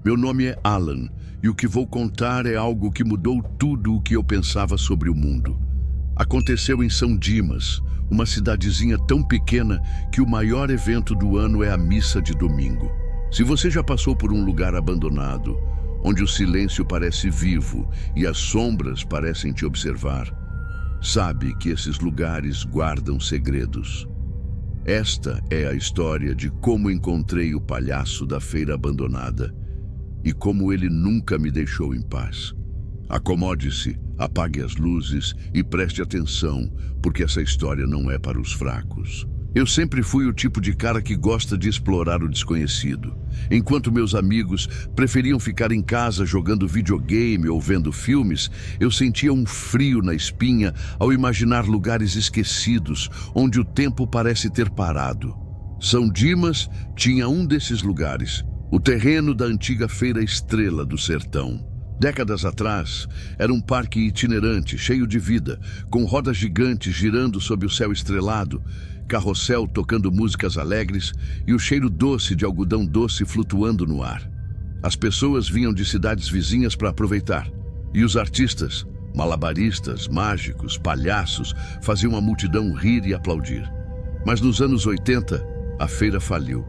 Meu nome é Alan e o que vou contar é algo que mudou tudo o que eu pensava sobre o mundo. Aconteceu em São Dimas, uma cidadezinha tão pequena que o maior evento do ano é a missa de domingo. Se você já passou por um lugar abandonado, onde o silêncio parece vivo e as sombras parecem te observar, sabe que esses lugares guardam segredos. Esta é a história de como encontrei o palhaço da feira abandonada e como ele nunca me deixou em paz. Acomode-se, apague as luzes e preste atenção, porque essa história não é para os fracos. Eu sempre fui o tipo de cara que gosta de explorar o desconhecido. Enquanto meus amigos preferiam ficar em casa jogando videogame ou vendo filmes, eu sentia um frio na espinha ao imaginar lugares esquecidos, onde o tempo parece ter parado. São Dimas tinha um desses lugares, o terreno da antiga Feira Estrela do Sertão. Décadas atrás, era um parque itinerante, cheio de vida, com rodas gigantes girando sob o céu estrelado, carrossel tocando músicas alegres e o cheiro doce de algodão doce flutuando no ar. As pessoas vinham de cidades vizinhas para aproveitar, e os artistas, malabaristas, mágicos, palhaços, faziam a multidão rir e aplaudir. Mas nos anos 80, a feira faliu.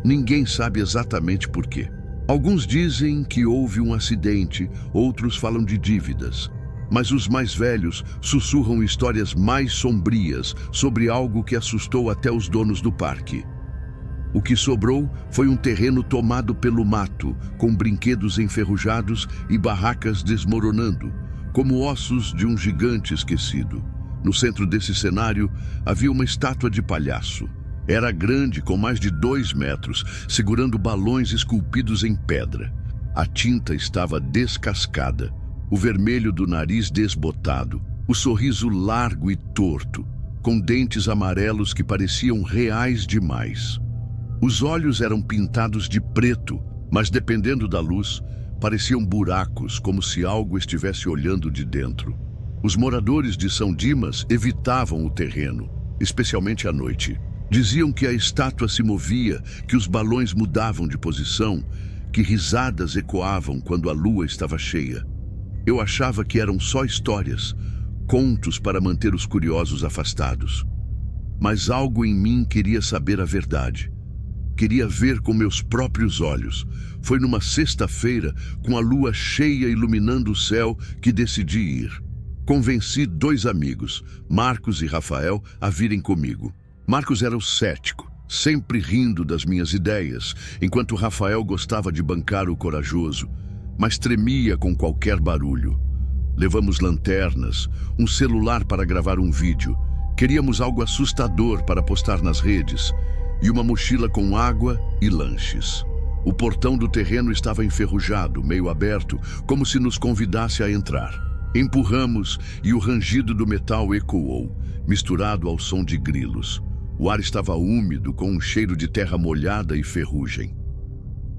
Ninguém sabe exatamente por quê. Alguns dizem que houve um acidente, outros falam de dívidas. Mas os mais velhos sussurram histórias mais sombrias sobre algo que assustou até os donos do parque. O que sobrou foi um terreno tomado pelo mato, com brinquedos enferrujados e barracas desmoronando, como ossos de um gigante esquecido. No centro desse cenário havia uma estátua de palhaço. Era grande, com mais de 2 metros, segurando balões esculpidos em pedra. A tinta estava descascada, o vermelho do nariz desbotado, o sorriso largo e torto, com dentes amarelos que pareciam reais demais. Os olhos eram pintados de preto, mas dependendo da luz, pareciam buracos, como se algo estivesse olhando de dentro. Os moradores de São Dimas evitavam o terreno, especialmente à noite. Diziam que a estátua se movia, que os balões mudavam de posição, que risadas ecoavam quando a lua estava cheia. Eu achava que eram só histórias, contos para manter os curiosos afastados. Mas algo em mim queria saber a verdade. Queria ver com meus próprios olhos. Foi numa sexta-feira, com a lua cheia iluminando o céu, que decidi ir. Convenci 2 amigos, Marcos e Rafael, a virem comigo. Marcos era o cético, sempre rindo das minhas ideias, enquanto Rafael gostava de bancar o corajoso, mas tremia com qualquer barulho. Levamos lanternas, um celular para gravar um vídeo, queríamos algo assustador para postar nas redes, e uma mochila com água e lanches. O portão do terreno estava enferrujado, meio aberto, como se nos convidasse a entrar. Empurramos e o rangido do metal ecoou, misturado ao som de grilos. O ar estava úmido, com um cheiro de terra molhada e ferrugem.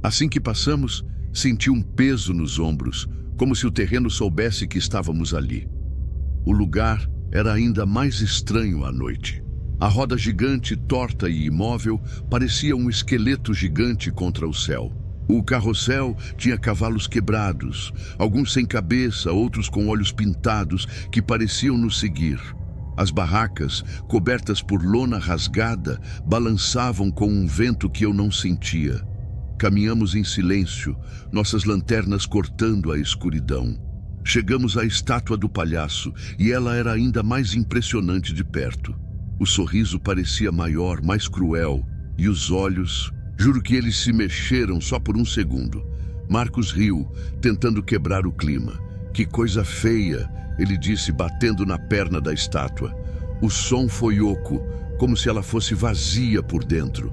Assim que passamos, senti um peso nos ombros, como se o terreno soubesse que estávamos ali. O lugar era ainda mais estranho à noite. A roda gigante, torta e imóvel, parecia um esqueleto gigante contra o céu. O carrossel tinha cavalos quebrados, alguns sem cabeça, outros com olhos pintados, que pareciam nos seguir. As barracas, cobertas por lona rasgada, balançavam com um vento que eu não sentia. Caminhamos em silêncio, nossas lanternas cortando a escuridão. Chegamos à estátua do palhaço e ela era ainda mais impressionante de perto. O sorriso parecia maior, mais cruel, e os olhos, juro que eles se mexeram só por um segundo. Marcos riu, tentando quebrar o clima. Que coisa feia, ele disse, batendo na perna da estátua. O som foi oco, como se ela fosse vazia por dentro.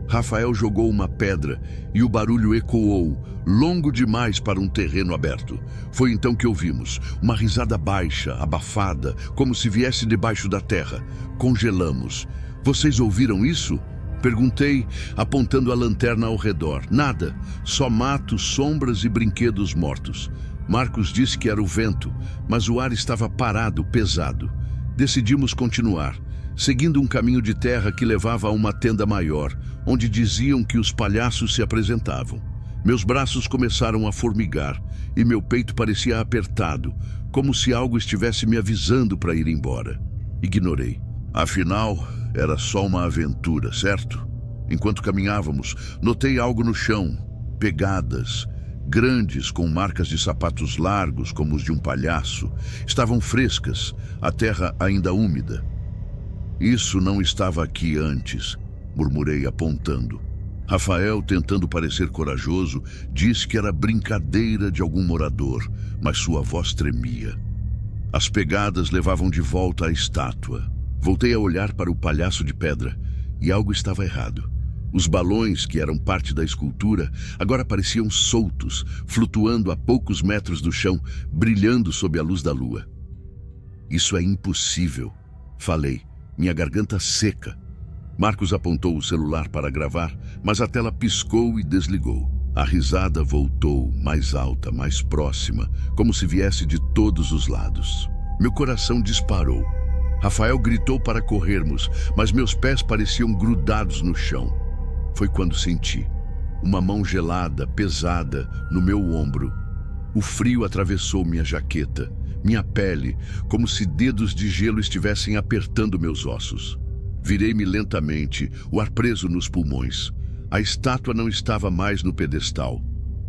Rafael jogou uma pedra e o barulho ecoou, longo demais para um terreno aberto. Foi então que ouvimos uma risada baixa, abafada, como se viesse debaixo da terra. Congelamos. Vocês ouviram isso? Perguntei, apontando a lanterna ao redor. Nada, só mato, sombras e brinquedos mortos. Marcos disse que era o vento, mas o ar estava parado, pesado. Decidimos continuar, seguindo um caminho de terra que levava a uma tenda maior, onde diziam que os palhaços se apresentavam. Meus braços começaram a formigar e meu peito parecia apertado, como se algo estivesse me avisando para ir embora. Ignorei. Afinal, era só uma aventura, certo? Enquanto caminhávamos, notei algo no chão, pegadas, grandes com marcas de sapatos largos como os de um palhaço. Estavam frescas, a terra ainda úmida. Isso não estava aqui antes, murmurei apontando. Rafael, tentando parecer corajoso, disse que era brincadeira de algum morador, mas sua voz tremia. As pegadas levavam de volta a estátua. Voltei a olhar para o palhaço de pedra e algo estava errado. Os balões, que eram parte da escultura, agora pareciam soltos, flutuando a poucos metros do chão, brilhando sob a luz da lua. Isso é impossível, falei, minha garganta seca. Marcos apontou o celular para gravar, mas a tela piscou e desligou. A risada voltou, mais alta, mais próxima, como se viesse de todos os lados. Meu coração disparou. Rafael gritou para corrermos, mas meus pés pareciam grudados no chão. Foi quando senti uma mão gelada, pesada, no meu ombro. O frio atravessou minha jaqueta, minha pele, como se dedos de gelo estivessem apertando meus ossos. Virei-me lentamente, o ar preso nos pulmões. A estátua não estava mais no pedestal.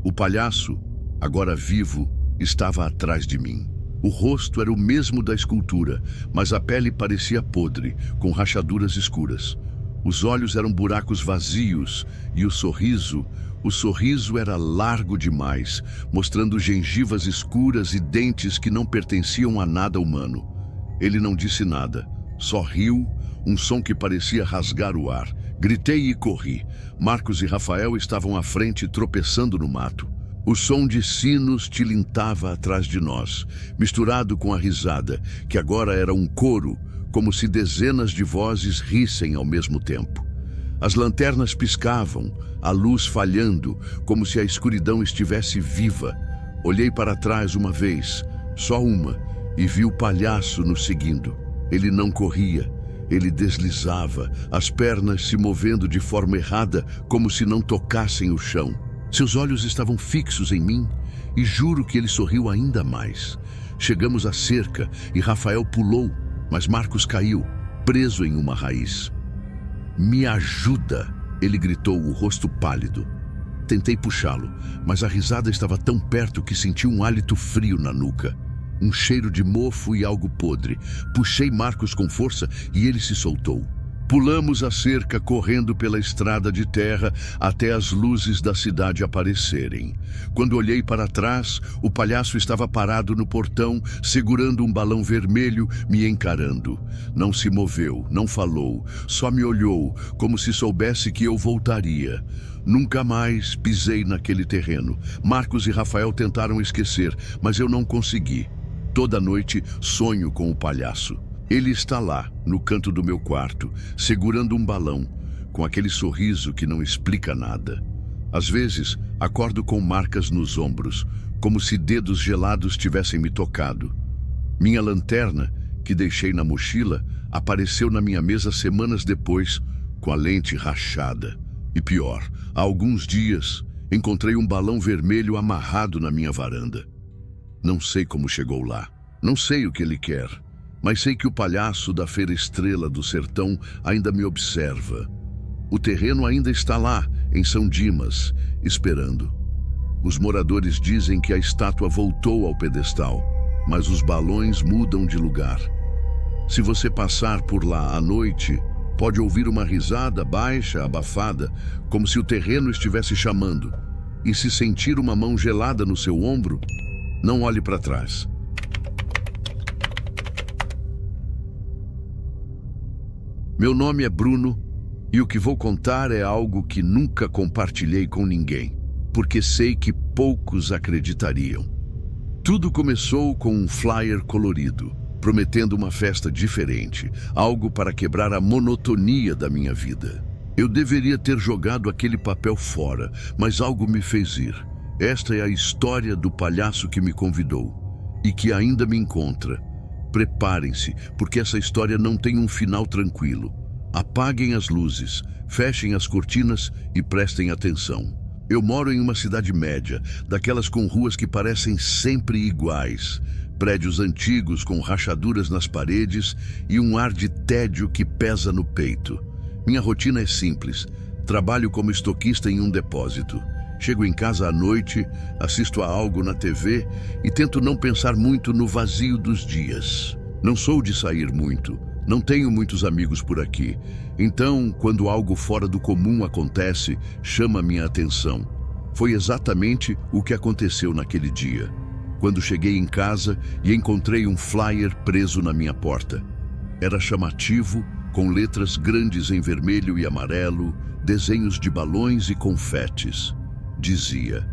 O palhaço, agora vivo, estava atrás de mim. O rosto era o mesmo da escultura, mas a pele parecia podre, com rachaduras escuras. Os olhos eram buracos vazios e o sorriso era largo demais, mostrando gengivas escuras e dentes que não pertenciam a nada humano. Ele não disse nada, só riu, um som que parecia rasgar o ar. Gritei e corri. Marcos e Rafael estavam à frente, tropeçando no mato. O som de sinos tilintava atrás de nós, misturado com a risada, que agora era um coro, como se dezenas de vozes rissem ao mesmo tempo. As lanternas piscavam, a luz falhando, como se a escuridão estivesse viva. Olhei para trás uma vez, só uma, e vi o palhaço nos seguindo. Ele não corria, ele deslizava, as pernas se movendo de forma errada, como se não tocassem o chão. Seus olhos estavam fixos em mim, e juro que ele sorriu ainda mais. Chegamos à cerca e Rafael pulou, mas Marcos caiu, preso em uma raiz. "Me ajuda!" ele gritou, o rosto pálido. Tentei puxá-lo, mas a risada estava tão perto que senti um hálito frio na nuca. Um cheiro de mofo e algo podre. Puxei Marcos com força e ele se soltou. Pulamos a cerca correndo pela estrada de terra até as luzes da cidade aparecerem. Quando olhei para trás, o palhaço estava parado no portão, segurando um balão vermelho, me encarando. Não se moveu, não falou, só me olhou, como se soubesse que eu voltaria. Nunca mais pisei naquele terreno. Marcos e Rafael tentaram esquecer, mas eu não consegui. Toda noite sonho com o palhaço. Ele está lá, no canto do meu quarto, segurando um balão, com aquele sorriso que não explica nada. Às vezes, acordo com marcas nos ombros, como se dedos gelados tivessem me tocado. Minha lanterna, que deixei na mochila, apareceu na minha mesa semanas depois, com a lente rachada. E pior, há alguns dias, encontrei um balão vermelho amarrado na minha varanda. Não sei como chegou lá, não sei o que ele quer, mas sei que o palhaço da Feira Estrela do Sertão ainda me observa. O terreno ainda está lá, em São Dimas, esperando. Os moradores dizem que a estátua voltou ao pedestal, mas os balões mudam de lugar. Se você passar por lá à noite, pode ouvir uma risada baixa, abafada, como se o terreno estivesse chamando. E se sentir uma mão gelada no seu ombro, não olhe para trás. Meu nome é Bruno e o que vou contar é algo que nunca compartilhei com ninguém, porque sei que poucos acreditariam. Tudo começou com um flyer colorido, prometendo uma festa diferente, algo para quebrar a monotonia da minha vida. Eu deveria ter jogado aquele papel fora, mas algo me fez ir. Esta é a história do palhaço que me convidou e que ainda me encontra. Preparem-se, porque essa história não tem um final tranquilo. Apaguem as luzes, fechem as cortinas e prestem atenção. Eu moro em uma cidade média, daquelas com ruas que parecem sempre iguais. Prédios antigos com rachaduras nas paredes e um ar de tédio que pesa no peito. Minha rotina é simples. Trabalho como estoquista em um depósito. Chego em casa à noite, assisto a algo na TV e tento não pensar muito no vazio dos dias. Não sou de sair muito, não tenho muitos amigos por aqui. Então, quando algo fora do comum acontece, chama minha atenção. Foi exatamente o que aconteceu naquele dia, quando cheguei em casa e encontrei um flyer preso na minha porta. Era chamativo, com letras grandes em vermelho e amarelo, desenhos de balões e confetes. Dizia: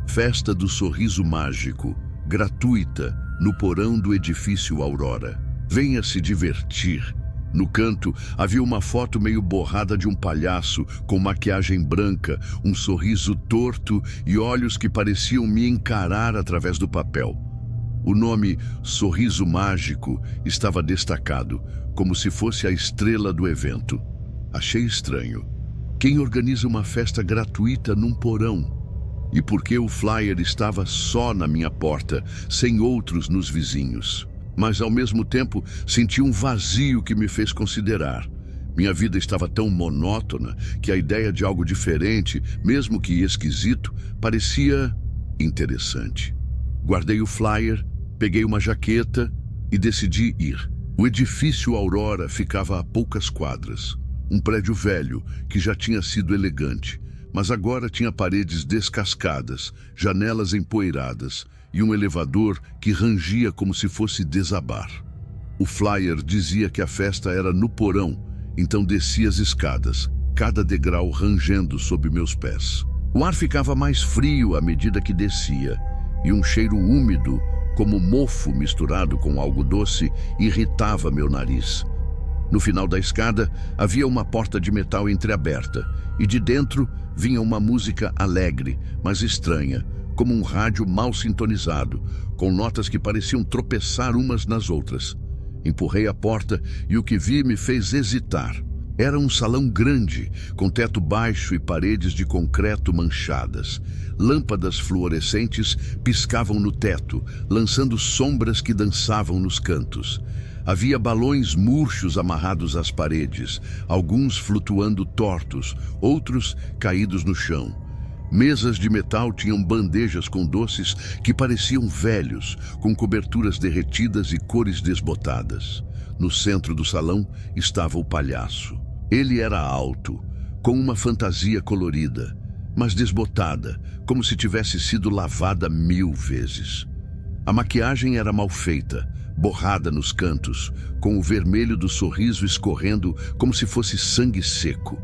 Festa do Sorriso Mágico, gratuita, no porão do edifício Aurora. Venha se divertir. No canto, havia uma foto meio borrada de um palhaço com maquiagem branca, um sorriso torto e olhos que pareciam me encarar através do papel. O nome Sorriso Mágico estava destacado, como se fosse a estrela do evento. Achei estranho. Quem organiza uma festa gratuita num porão? E por que o flyer estava só na minha porta, sem outros nos vizinhos? Mas, ao mesmo tempo, senti um vazio que me fez considerar. Minha vida estava tão monótona que a ideia de algo diferente, mesmo que esquisito, parecia interessante. Guardei o flyer, peguei uma jaqueta e decidi ir. O edifício Aurora ficava a poucas quadras. Um prédio velho que já tinha sido elegante, mas agora tinha paredes descascadas, janelas empoeiradas e um elevador que rangia como se fosse desabar. O flyer dizia que a festa era no porão, então desci as escadas, cada degrau rangendo sob meus pés. O ar ficava mais frio à medida que descia, e um cheiro úmido, como mofo misturado com algo doce, irritava meu nariz. No final da escada, havia uma porta de metal entreaberta, e de dentro vinha uma música alegre, mas estranha, como um rádio mal sintonizado, com notas que pareciam tropeçar umas nas outras. Empurrei a porta e o que vi me fez hesitar. Era um salão grande, com teto baixo e paredes de concreto manchadas. Lâmpadas fluorescentes piscavam no teto, lançando sombras que dançavam nos cantos. Havia balões murchos amarrados às paredes, alguns flutuando tortos, outros caídos no chão. Mesas de metal tinham bandejas com doces que pareciam velhos, com coberturas derretidas e cores desbotadas. No centro do salão estava o palhaço. Ele era alto, com uma fantasia colorida, mas desbotada, como se tivesse sido lavada 1000 vezes. A maquiagem era mal feita, borrada nos cantos, com o vermelho do sorriso escorrendo como se fosse sangue seco.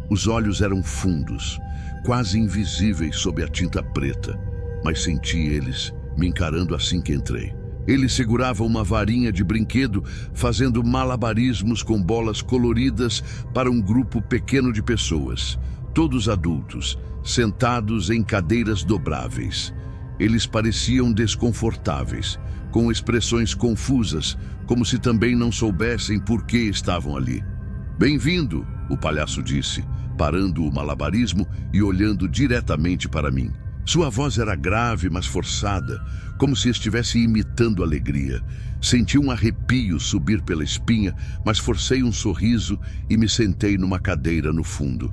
Os olhos eram fundos, quase invisíveis sob a tinta preta, mas senti eles me encarando assim que entrei. Ele segurava uma varinha de brinquedo, fazendo malabarismos com bolas coloridas para um grupo pequeno de pessoas, todos adultos, sentados em cadeiras dobráveis. Eles pareciam desconfortáveis, com expressões confusas, como se também não soubessem por que estavam ali. "Bem-vindo", o palhaço disse, parando o malabarismo e olhando diretamente para mim. Sua voz era grave, mas forçada, como se estivesse imitando alegria. Senti um arrepio subir pela espinha, mas forcei um sorriso e me sentei numa cadeira no fundo.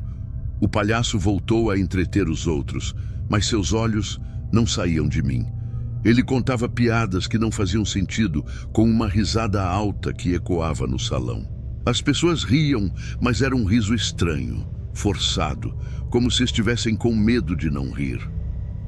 O palhaço voltou a entreter os outros, mas seus olhos não saíam de mim. Ele contava piadas que não faziam sentido, com uma risada alta que ecoava no salão. As pessoas riam, mas era um riso estranho, forçado, como se estivessem com medo de não rir.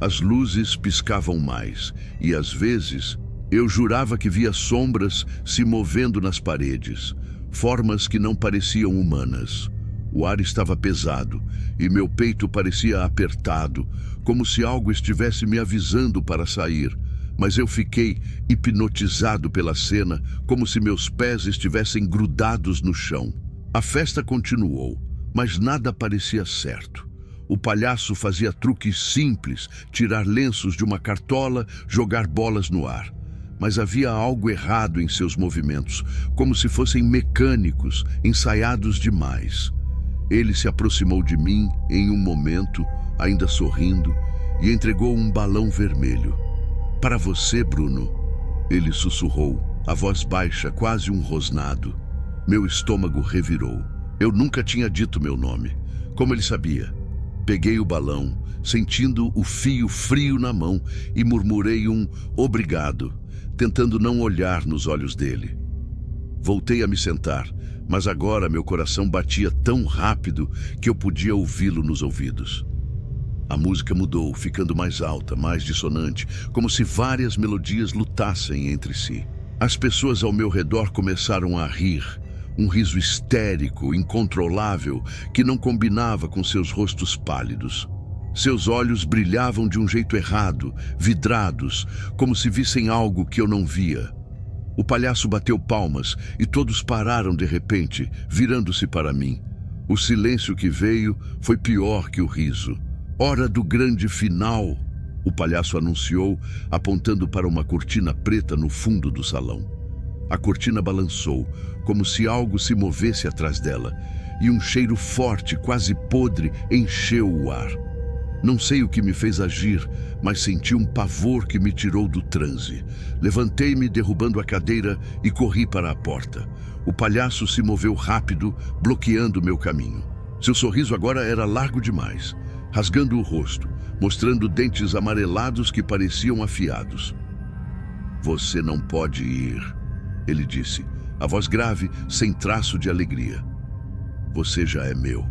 As luzes piscavam mais, e às vezes eu jurava que via sombras se movendo nas paredes, formas que não pareciam humanas. O ar estava pesado, e meu peito parecia apertado, como se algo estivesse me avisando para sair, mas eu fiquei hipnotizado pela cena, como se meus pés estivessem grudados no chão. A festa continuou, mas nada parecia certo. O palhaço fazia truques simples, tirar lenços de uma cartola, jogar bolas no ar. Mas havia algo errado em seus movimentos, como se fossem mecânicos, ensaiados demais. Ele se aproximou de mim em um momento, ainda sorrindo, e entregou um balão vermelho. Para você, Bruno, ele sussurrou, a voz baixa, quase um rosnado. Meu estômago revirou. Eu nunca tinha dito meu nome. Como ele sabia? Peguei o balão, sentindo o fio frio na mão, e murmurei um obrigado, tentando não olhar nos olhos dele. Voltei a me sentar, mas agora meu coração batia tão rápido que eu podia ouvi-lo nos ouvidos. A música mudou, ficando mais alta, mais dissonante, como se várias melodias lutassem entre si. As pessoas ao meu redor começaram a rir, um riso histérico, incontrolável, que não combinava com seus rostos pálidos. Seus olhos brilhavam de um jeito errado, vidrados, como se vissem algo que eu não via. O palhaço bateu palmas e todos pararam de repente, virando-se para mim. O silêncio que veio foi pior que o riso. Hora do grande final, o palhaço anunciou, apontando para uma cortina preta no fundo do salão. A cortina balançou, como se algo se movesse atrás dela, e um cheiro forte, quase podre, encheu o ar. Não sei o que me fez agir, mas senti um pavor que me tirou do transe. Levantei-me, derrubando a cadeira, e corri para a porta. O palhaço se moveu rápido, bloqueando meu caminho. Seu sorriso agora era largo demais, rasgando o rosto, mostrando dentes amarelados que pareciam afiados. Você não pode ir, ele disse, a voz grave, sem traço de alegria. Você já é meu.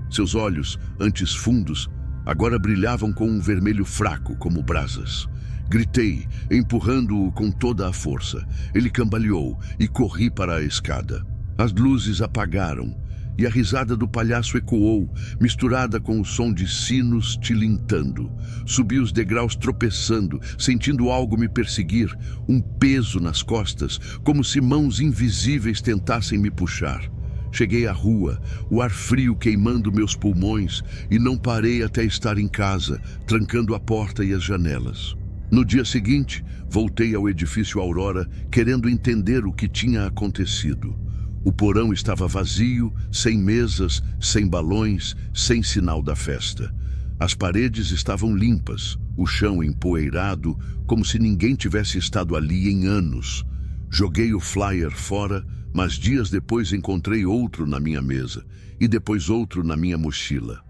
Seus olhos, antes fundos, agora brilhavam com um vermelho fraco, como brasas. Gritei, empurrando-o com toda a força. Ele cambaleou e corri para a escada. As luzes apagaram e a risada do palhaço ecoou, misturada com o som de sinos tilintando. Subi os degraus tropeçando, sentindo algo me perseguir, um peso nas costas, como se mãos invisíveis tentassem me puxar. Cheguei à rua, o ar frio queimando meus pulmões, e não parei até estar em casa, trancando a porta e as janelas. No dia seguinte, voltei ao edifício Aurora, querendo entender o que tinha acontecido. O porão estava vazio, sem mesas, sem balões, sem sinal da festa. As paredes estavam limpas, o chão empoeirado, como se ninguém tivesse estado ali em anos. Joguei o flyer fora, mas dias depois encontrei outro na minha mesa, e depois outro na minha mochila.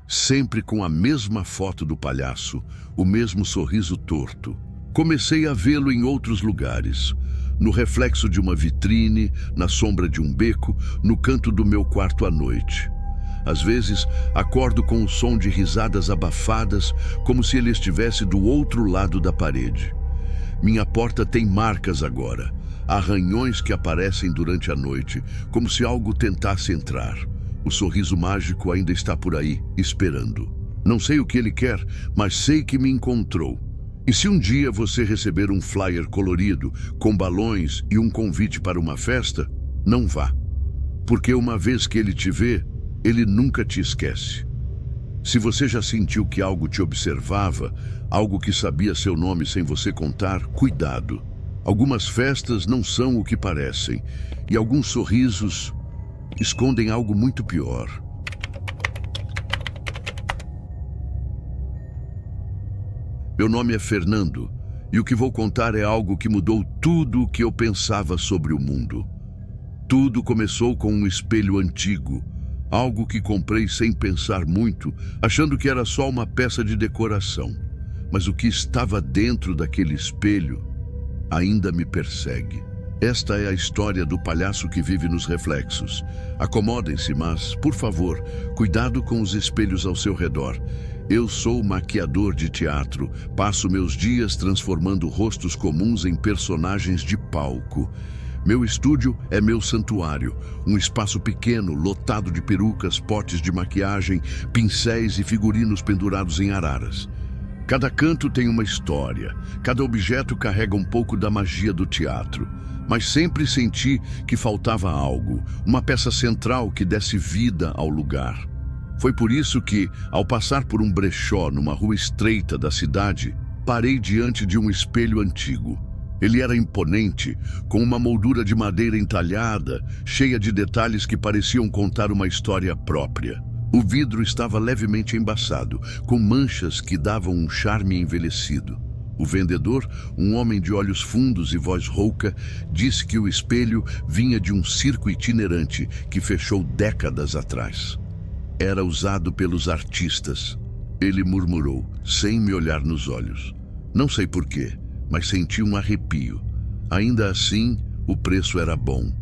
Sempre com a mesma foto do palhaço, o mesmo sorriso torto. Comecei a vê-lo em outros lugares. No reflexo de uma vitrine, na sombra de um beco, no canto do meu quarto à noite. Às vezes, acordo com o som de risadas abafadas, como se ele estivesse do outro lado da parede. Minha porta tem marcas agora, arranhões que aparecem durante a noite, como se algo tentasse entrar. O sorriso mágico ainda está por aí, esperando. Não sei o que ele quer, mas sei que me encontrou. E se um dia você receber um flyer colorido, com balões e um convite para uma festa, não vá. Porque uma vez que ele te vê, ele nunca te esquece. Se você já sentiu que algo te observava, algo que sabia seu nome sem você contar, cuidado. Algumas festas não são o que parecem, e alguns sorrisos escondem algo muito pior. Meu nome é Fernando, e o que vou contar é algo que mudou tudo o que eu pensava sobre o mundo. Tudo começou com um espelho antigo, algo que comprei sem pensar muito, achando que era só uma peça de decoração. Mas o que estava dentro daquele espelho ainda me persegue. Esta é a história do palhaço que vive nos reflexos. Acomodem-se, mas, por favor, cuidado com os espelhos ao seu redor. Eu sou maquiador de teatro, passo meus dias transformando rostos comuns em personagens de palco. Meu estúdio é meu santuário, um espaço pequeno, lotado de perucas, potes de maquiagem, pincéis e figurinos pendurados em araras. Cada canto tem uma história, cada objeto carrega um pouco da magia do teatro. Mas sempre senti que faltava algo, uma peça central que desse vida ao lugar. Foi por isso que, ao passar por um brechó numa rua estreita da cidade, parei diante de um espelho antigo. Ele era imponente, com uma moldura de madeira entalhada, cheia de detalhes que pareciam contar uma história própria. O vidro estava levemente embaçado, com manchas que davam um charme envelhecido. O vendedor, um homem de olhos fundos e voz rouca, disse que o espelho vinha de um circo itinerante que fechou décadas atrás. Era usado pelos artistas. Ele murmurou, sem me olhar nos olhos. Não sei porquê, mas senti um arrepio. Ainda assim, o preço era bom,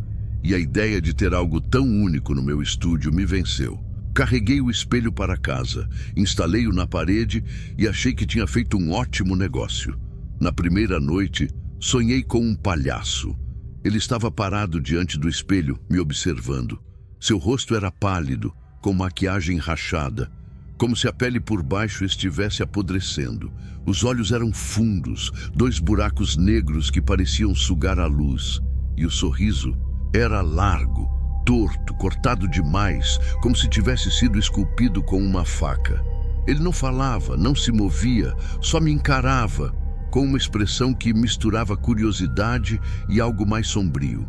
e a ideia de ter algo tão único no meu estúdio me venceu. Carreguei o espelho para casa, instalei-o na parede e achei que tinha feito um ótimo negócio. Na primeira noite, sonhei com um palhaço. Ele estava parado diante do espelho, me observando. Seu rosto era pálido, com maquiagem rachada, como se a pele por baixo estivesse apodrecendo. Os olhos eram fundos, 2 buracos negros que pareciam sugar a luz. E o sorriso era largo, torto, cortado demais, como se tivesse sido esculpido com uma faca. Ele não falava, não se movia, só me encarava, com uma expressão que misturava curiosidade e algo mais sombrio.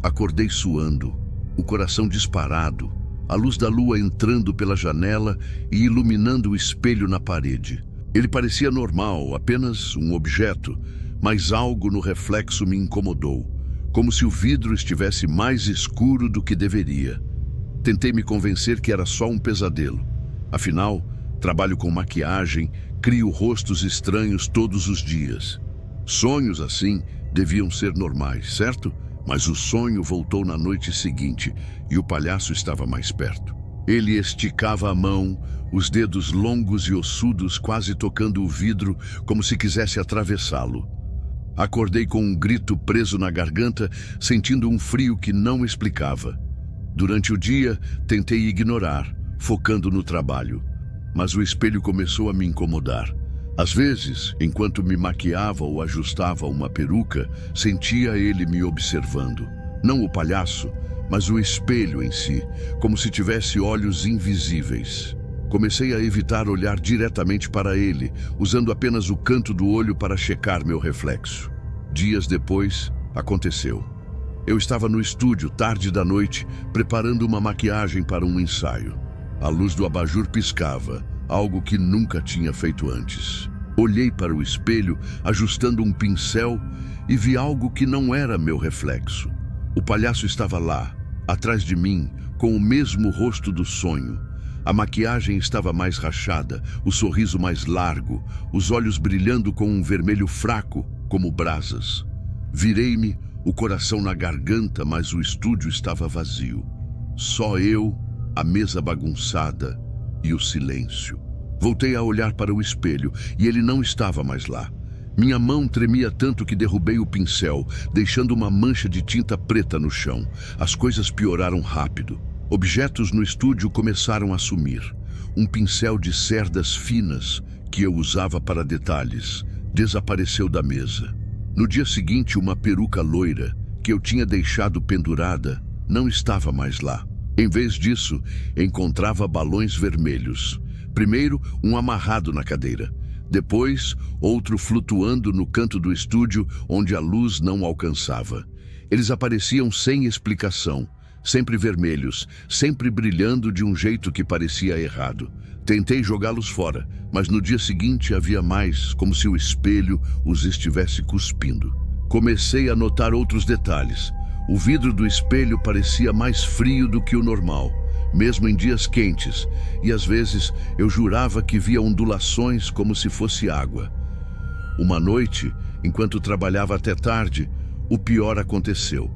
Acordei suando, o coração disparado, a luz da lua entrando pela janela e iluminando o espelho na parede. Ele parecia normal, apenas um objeto, mas algo no reflexo me incomodou, como se o vidro estivesse mais escuro do que deveria. Tentei me convencer que era só um pesadelo. Afinal, trabalho com maquiagem, crio rostos estranhos todos os dias. Sonhos assim deviam ser normais, certo? Mas o sonho voltou na noite seguinte e o palhaço estava mais perto. Ele esticava a mão, os dedos longos e ossudos quase tocando o vidro como se quisesse atravessá-lo. Acordei com um grito preso na garganta, sentindo um frio que não explicava. Durante o dia, tentei ignorar, focando no trabalho. Mas o espelho começou a me incomodar. Às vezes, enquanto me maquiava ou ajustava uma peruca, sentia ele me observando. Não o palhaço, mas o espelho em si, como se tivesse olhos invisíveis. Comecei a evitar olhar diretamente para ele, usando apenas o canto do olho para checar meu reflexo. Dias depois, aconteceu. Eu estava no estúdio, tarde da noite, preparando uma maquiagem para um ensaio. A luz do abajur piscava, algo que nunca tinha feito antes. Olhei para o espelho, ajustando um pincel, e vi algo que não era meu reflexo. O palhaço estava lá, atrás de mim, com o mesmo rosto do sonho. A maquiagem estava mais rachada, o sorriso mais largo, os olhos brilhando com um vermelho fraco, como brasas. Virei-me, o coração na garganta, mas o estúdio estava vazio. Só eu, a mesa bagunçada e o silêncio. Voltei a olhar para o espelho e ele não estava mais lá. Minha mão tremia tanto que derrubei o pincel, deixando uma mancha de tinta preta no chão. As coisas pioraram rápido. Objetos no estúdio começaram a sumir. Um pincel de cerdas finas, que eu usava para detalhes, desapareceu da mesa. No dia seguinte, uma peruca loira, que eu tinha deixado pendurada, não estava mais lá. Em vez disso, encontrava balões vermelhos. Primeiro, um amarrado na cadeira. Depois, outro flutuando no canto do estúdio, onde a luz não alcançava. Eles apareciam sem explicação, sempre vermelhos, sempre brilhando de um jeito que parecia errado. Tentei jogá-los fora, mas no dia seguinte havia mais, como se o espelho os estivesse cuspindo. Comecei a notar outros detalhes. O vidro do espelho parecia mais frio do que o normal, mesmo em dias quentes, e às vezes eu jurava que via ondulações como se fosse água. Uma noite, enquanto trabalhava até tarde, o pior aconteceu.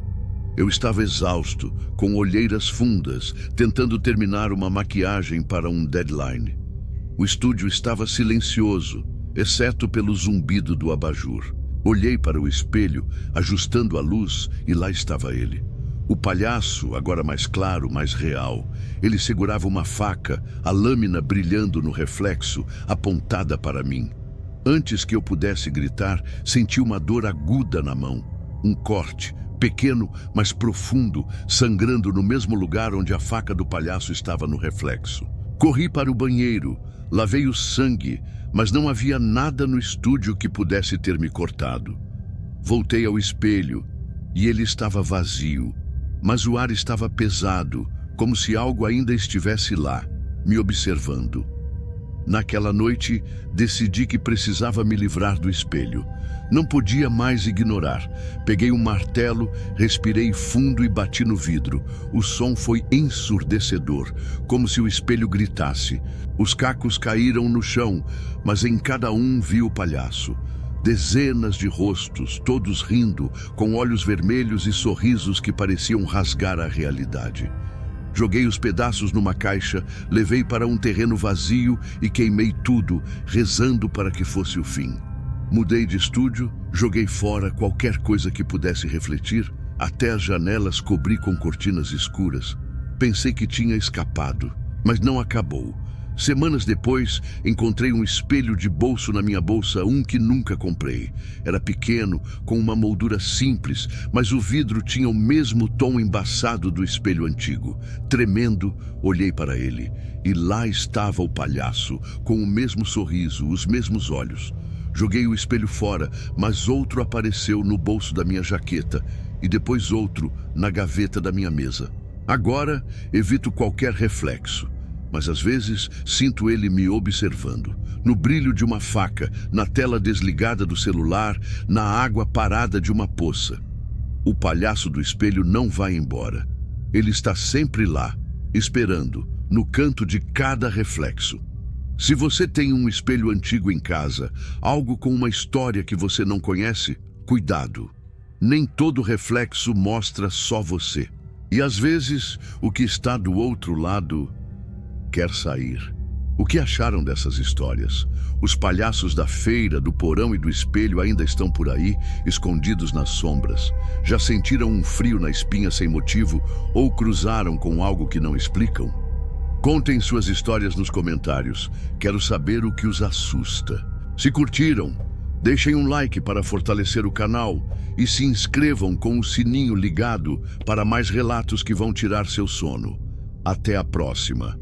Eu estava exausto, com olheiras fundas, tentando terminar uma maquiagem para um deadline. O estúdio estava silencioso, exceto pelo zumbido do abajur. Olhei para o espelho, ajustando a luz, e lá estava ele. O palhaço, agora mais claro, mais real. Ele segurava uma faca, a lâmina brilhando no reflexo, apontada para mim. Antes que eu pudesse gritar, senti uma dor aguda na mão. Um corte, pequeno, mas profundo, sangrando no mesmo lugar onde a faca do palhaço estava no reflexo. Corri para o banheiro, lavei o sangue, mas não havia nada no estúdio que pudesse ter me cortado. Voltei ao espelho e ele estava vazio, mas o ar estava pesado, como se algo ainda estivesse lá, me observando. Naquela noite, decidi que precisava me livrar do espelho. Não podia mais ignorar. Peguei um martelo, respirei fundo e bati no vidro. O som foi ensurdecedor, como se o espelho gritasse. Os cacos caíram no chão, mas em cada um vi o palhaço. Dezenas de rostos, todos rindo, com olhos vermelhos e sorrisos que pareciam rasgar a realidade. Joguei os pedaços numa caixa, levei para um terreno vazio e queimei tudo, rezando para que fosse o fim. Mudei de estúdio, joguei fora qualquer coisa que pudesse refletir, até as janelas cobri com cortinas escuras. Pensei que tinha escapado, mas não acabou. Semanas depois, encontrei um espelho de bolso na minha bolsa, um que nunca comprei. Era pequeno, com uma moldura simples, mas o vidro tinha o mesmo tom embaçado do espelho antigo. Tremendo, olhei para ele, e lá estava o palhaço, com o mesmo sorriso, os mesmos olhos. Joguei o espelho fora, mas outro apareceu no bolso da minha jaqueta, e depois outro na gaveta da minha mesa. Agora, evito qualquer reflexo. Mas às vezes sinto ele me observando, no brilho de uma faca, na tela desligada do celular, na água parada de uma poça. O palhaço do espelho não vai embora. Ele está sempre lá, esperando, no canto de cada reflexo. Se você tem um espelho antigo em casa, algo com uma história que você não conhece, cuidado. Nem todo reflexo mostra só você. E às vezes, o que está do outro lado quer sair. O que acharam dessas histórias? Os palhaços da feira, do porão e do espelho ainda estão por aí, escondidos nas sombras. Já sentiram um frio na espinha sem motivo ou cruzaram com algo que não explicam? Contem suas histórias nos comentários. Quero saber o que os assusta. Se curtiram, deixem um like para fortalecer o canal e se inscrevam com o sininho ligado para mais relatos que vão tirar seu sono. Até a próxima.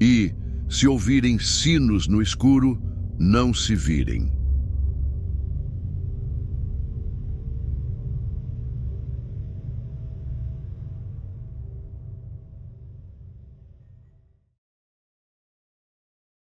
E, se ouvirem sinos no escuro, não se virem.